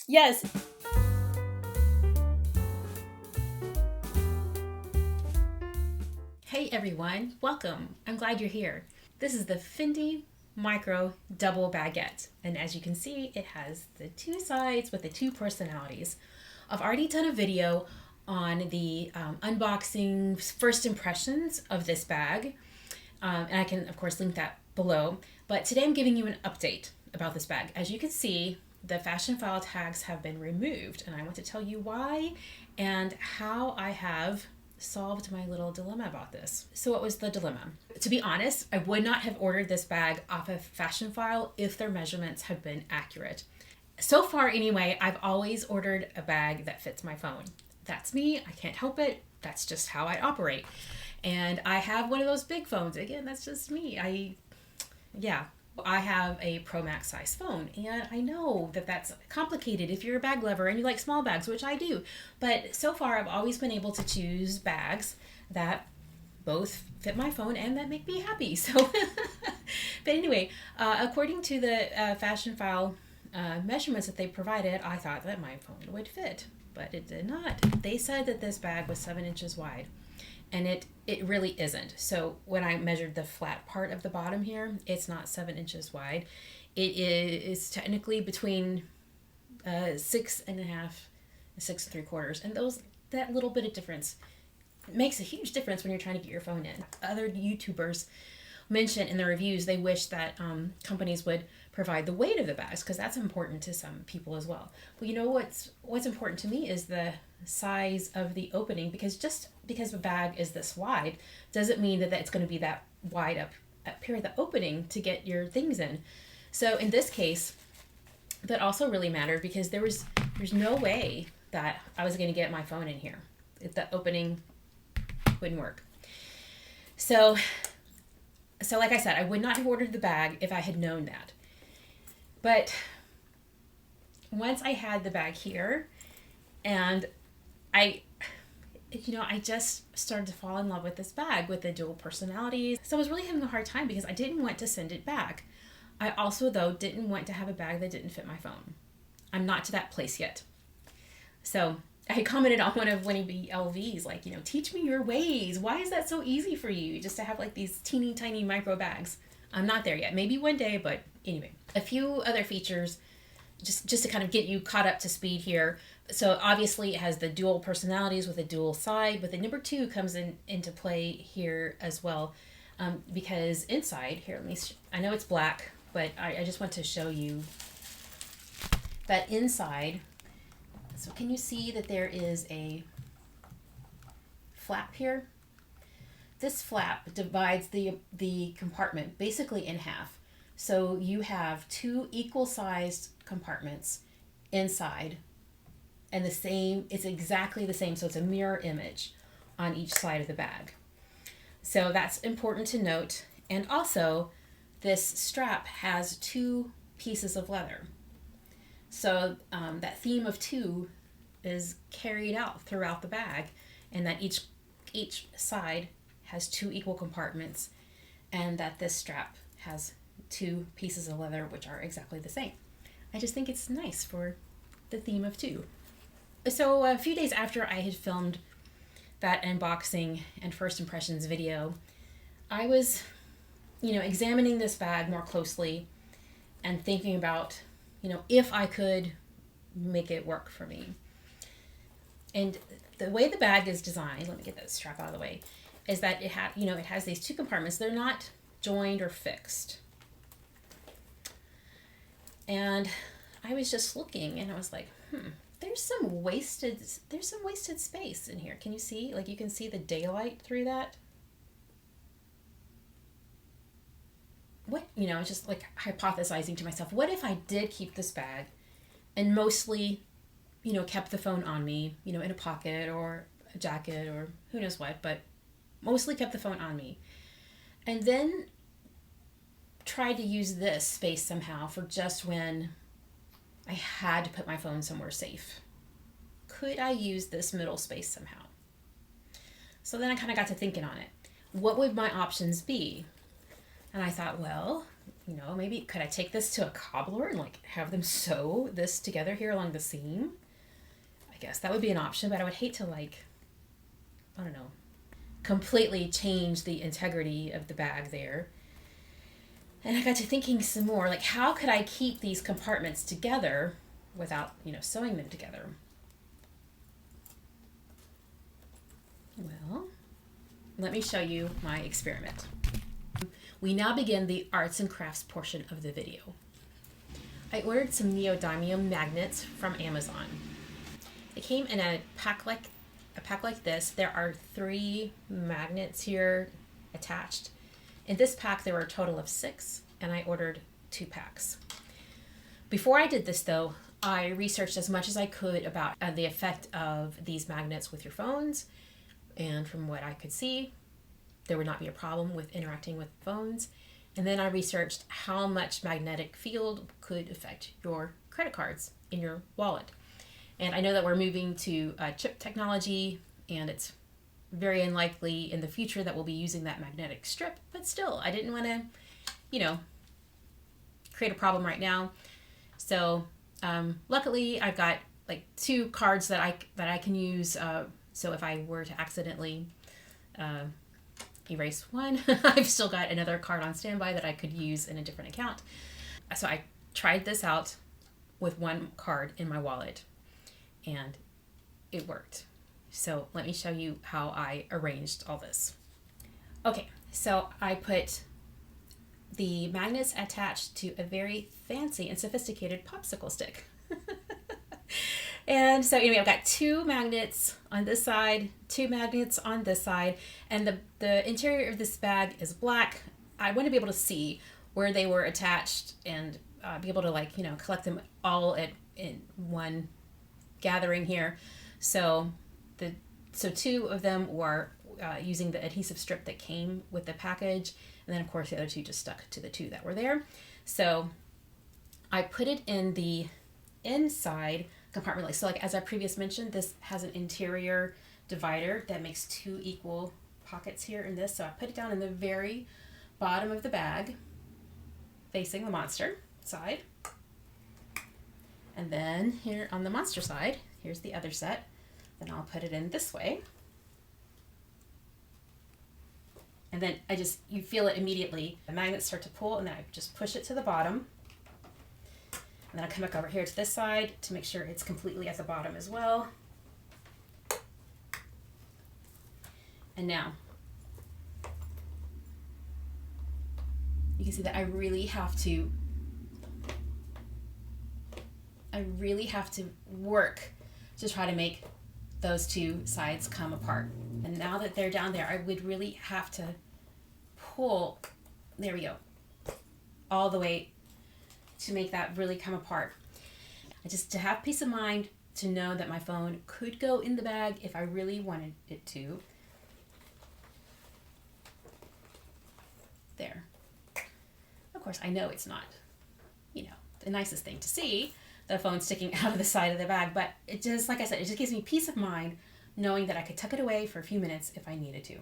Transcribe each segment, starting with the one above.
Yes. Hey everyone, welcome. I'm glad you're here. This is the Fendi Micro Double Baguette. And as you can see, it has the two sides with the two personalities. I've already done a video on the unboxing first impressions of this bag. And I can, of course, link that below. But today I'm giving you an update about this bag. As you can see, the fashion file tags have been removed, and I want to tell you why and how I have solved my little dilemma about this. So what was the dilemma? To be honest, I would not have ordered this bag off of Fashion File if their measurements had been accurate. So far anyway, I've always ordered a bag that fits my phone. That's me, I can't help it, that's just how I operate. And I have one of those big phones. Again, that's just me. I have a Pro Max size phone, and I know that that's complicated if you're a bag lover and you like small bags, which I do. But so far, I've always been able to choose bags that both fit my phone and that make me happy. So, but anyway, according to the Fashion File measurements that they provided, I thought that my phone would fit, but it did not. They said that this bag was 7 inches wide. And it really isn't. So when I measured the flat part of the bottom here, it's not 7 inches wide. It is technically between 6.5 and 6.75, and that little bit of difference makes a huge difference when you're trying to get your phone in. Other YouTubers mention in their reviews they wish that companies would provide the weight of the bags, because that's important to some people as well. But you know what's important to me is the size of the opening, because just because a bag is this wide doesn't mean that it's going to be that wide up here, the opening to get your things in. So in this case, that also really mattered, because there's no way that I was going to get my phone in here if the opening wouldn't work. So like I said, I would not have ordered the bag if I had known that. But once I had the bag here, and I just started to fall in love with this bag with the dual personalities. So I was really having a hard time because I didn't want to send it back. I also, though, didn't want to have a bag that didn't fit my phone. I'm not to that place yet. So I commented on one of Winnie B. LV's, like, teach me your ways. Why is that so easy for you just to have like these teeny tiny micro bags? I'm not there yet. Maybe one day, but anyway. A few other features just to kind of get you caught up to speed here. So obviously it has the dual personalities with a dual side, but the number 2 comes into play here as well, because inside here, I know it's black, but I just want to show you that inside. So can you see that there is a flap here? This flap divides the compartment basically in half. So you have 2 equal-sized compartments inside, and it's exactly the same, so it's a mirror image on each side of the bag. So that's important to note. And also, this strap has 2 pieces of leather. So that theme of 2 is carried out throughout the bag, and that each side has 2 equal compartments, and that this strap has 2 pieces of leather which are exactly the same. I just think it's nice for the theme of 2. So a few days after I had filmed that unboxing and first impressions video, I was, examining this bag more closely and thinking about, if I could make it work for me. And the way the bag is designed, let me get that strap out of the way, is that it has these 2 compartments. They're not joined or fixed. And I was just looking, and I was like, there's some wasted space in here. Can you see? Like, you can see the daylight through that. What, just like hypothesizing to myself, what if I did keep this bag and mostly, kept the phone on me, in a pocket or a jacket or who knows what, but mostly kept the phone on me. And then tried to use this space somehow for just when I had to put my phone somewhere safe. Could I use this middle space somehow? So then I kind of got to thinking on it. What would my options be? And I thought, well, you know, maybe could I take this to a cobbler and like have them sew this together here along the seam? I guess that would be an option, but I would hate to like, I don't know, completely change the integrity of the bag there. And I got to thinking some more, like how could I keep these compartments together without, you know, sewing them together? Well, let me show you my experiment. We now begin the arts and crafts portion of the video. I ordered some neodymium magnets from Amazon. They came in a pack like this. There are 3 magnets here attached. In this pack, there were a total of 6, and I ordered 2 packs. Before I did this, though, I researched as much as I could about the effect of these magnets with your phones, and from what I could see, there would not be a problem with interacting with phones. And then I researched how much magnetic field could affect your credit cards in your wallet. And I know that we're moving to chip technology, and it's very unlikely in the future that we'll be using that magnetic strip, but still, I didn't want to, you know, create a problem right now. So luckily I've got like 2 cards that I can use. So if I were to accidentally erase one, I've still got another card on standby that I could use in a different account. So I tried this out with 1 card in my wallet, and it worked. So let me show you how I arranged all this. Okay, so I put the magnets attached to a very fancy and sophisticated popsicle stick. And so anyway, I've got 2 magnets on this side, 2 magnets on this side, and the interior of this bag is black. I want to be able to see where they were attached and be able to, like, you know, collect them all in one gathering here. So 2 of them were using the adhesive strip that came with the package, and then of course the other 2 just stuck to the 2 that were there. So I put it in the inside compartment. So like as I previously mentioned, this has an interior divider that makes 2 equal pockets here in this. So I put it down in the very bottom of the bag facing the monster side. And then here on the monster side, here's the other set. Then I'll put it in this way. And then you feel it immediately. The magnets start to pull, and then I just push it to the bottom. And then I come back over here to this side to make sure it's completely at the bottom as well. And now, you can see that I really have to work to try to make those 2 sides come apart. And now that they're down there, I would really have to pull, there we go, all the way to make that really come apart. And just to have peace of mind to know that my phone could go in the bag if I really wanted it to. There. Of course, I know it's not, you know, the nicest thing to see, the phone sticking out of the side of the bag, but it just, like I said, it just gives me peace of mind knowing that I could tuck it away for a few minutes if I needed to.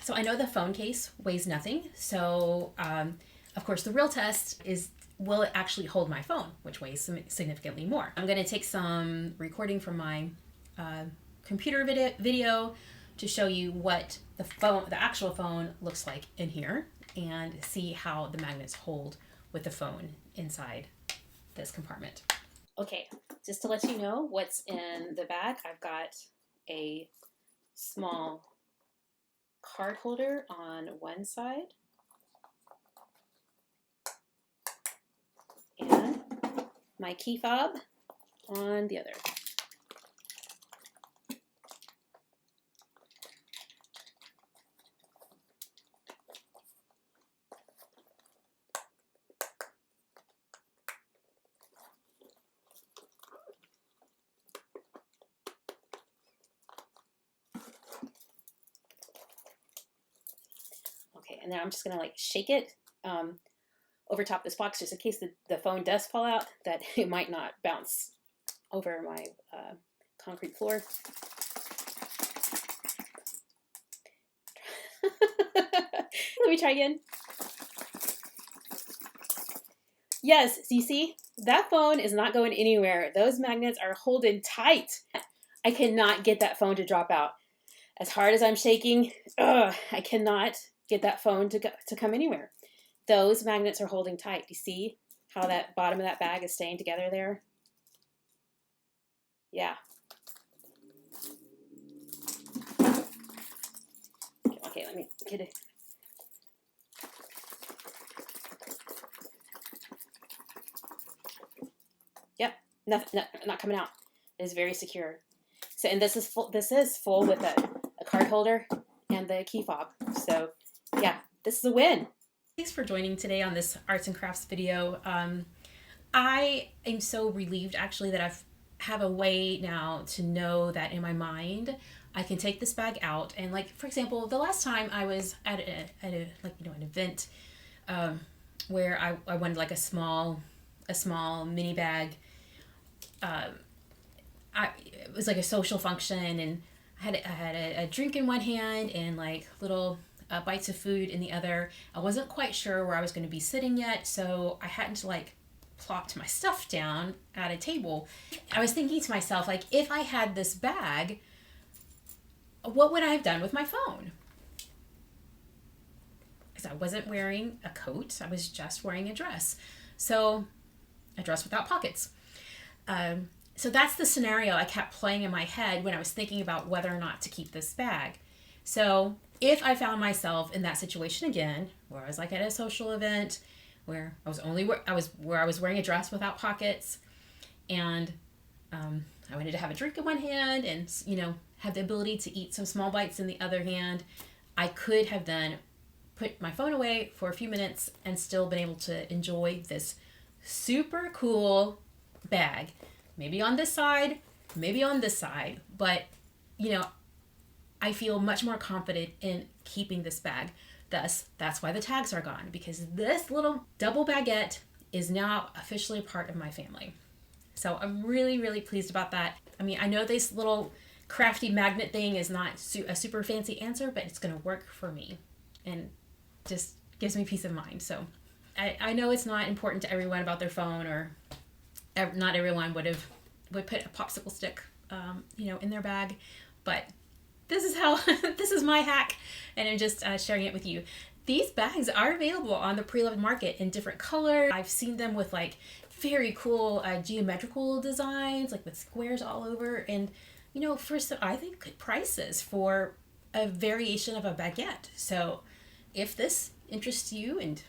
So I know the phone case weighs nothing, so of course the real test is, will it actually hold my phone, which weighs significantly more. I'm going to take some recording from my computer video to show you what the actual phone looks like in here, and see how the magnets hold with the phone inside this compartment. Okay, just to let you know what's in the bag, I've got a small card holder on one side and my key fob on the other. Okay, and now I'm just gonna like shake it over top this box just in case the phone does fall out, that it might not bounce over my concrete floor. Let me try again. Yes, so you see, that phone is not going anywhere. Those magnets are holding tight. I cannot get that phone to drop out. As hard as I'm shaking, I cannot get that phone to come anywhere. Those magnets are holding tight. You see how that bottom of that bag is staying together there? Yeah. Okay, let me get it. Yep, not coming out. It is very secure. So, and this is full. This is full with a card holder and the key fob. So, yeah, this is a win. Thanks for joining today on this arts and crafts video. I am so relieved actually that I have a way now to know that in my mind I can take this bag out, and like for example, the last time I was at an event where I wanted like a small mini bag. It was like a social function, and I had a drink in one hand and like little bites of food in the other. I wasn't quite sure where I was going to be sitting yet, so I hadn't like plopped my stuff down at a table. I was thinking to myself, like, if I had this bag, what would I have done with my phone? Because I wasn't wearing a coat, I was just wearing a dress. So a dress without pockets. So that's the scenario I kept playing in my head when I was thinking about whether or not to keep this bag. So if I found myself in that situation again, where I was like at a social event, where I was wearing a dress without pockets, and I wanted to have a drink in one hand and have the ability to eat some small bites in the other hand, I could have then put my phone away for a few minutes and still been able to enjoy this super cool bag. Maybe on this side, maybe on this side, but I feel much more confident in keeping this bag. Thus, that's why the tags are gone, because this little double baguette is now officially a part of my family. So I'm really, really pleased about that. I mean, I know this little crafty magnet thing is not a super fancy answer, but it's going to work for me and just gives me peace of mind. So I know it's not important to everyone about their phone, or not everyone would put a popsicle stick, in their bag, but this is how, this is my hack, and I'm just sharing it with you. These bags are available on the pre-loved market in different colors. I've seen them with like very cool geometrical designs, like with squares all over, and for some, I think, good prices for a variation of a baguette. So if this interests you, and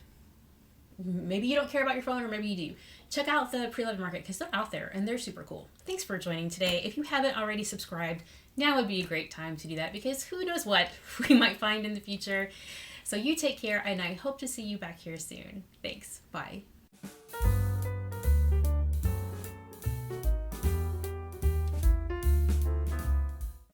maybe you don't care about your phone, or maybe you do, check out the pre-loved market, because they're out there and they're super cool. Thanks for joining today. If you haven't already subscribed, now would be a great time to do that, because who knows what we might find in the future. So you take care, and I hope to see you back here soon. Thanks. Bye.